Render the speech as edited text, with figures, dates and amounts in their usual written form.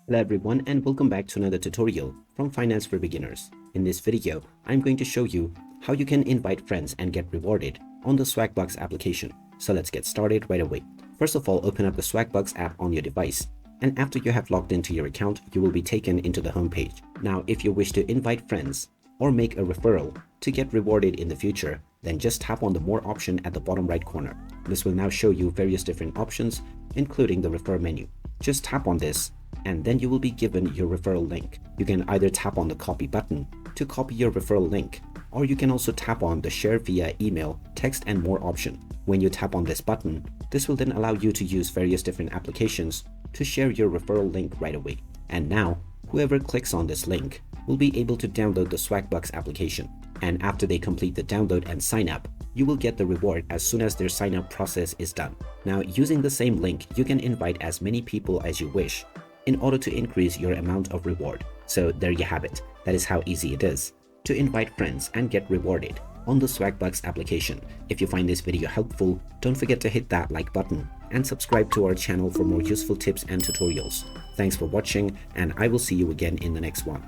Hello everyone and welcome back to another tutorial from Finance for Beginners. In this video, I'm going to show you how you can invite friends and get rewarded on the Swagbucks application. So let's get started right away. First of all, open up the Swagbucks app on your device. And after you have logged into your account, you will be taken into the home page. Now, if you wish to invite friends or make a referral to get rewarded in the future, then just tap on the More option at the bottom right corner. This will now show you various different options, including the Refer menu. Just tap on this and then you will be given your referral link. You can either tap on the copy button to copy your referral link, or you can also tap on the share via email, text and more option. When you tap on this button, this will then allow you to use various different applications to share your referral link right away. And now, whoever clicks on this link will be able to download the Swagbucks application. And after they complete the download and sign up, you will get the reward as soon as their sign up process is done. Now, using the same link, you can invite as many people as you wish in order to increase your amount of reward. So there you have it. That is how easy it is to invite friends and get rewarded on the Swagbucks application. If you find this video helpful, don't forget to hit that like button and subscribe to our channel for more useful tips and tutorials. Thanks for watching, and I will see you again in the next one.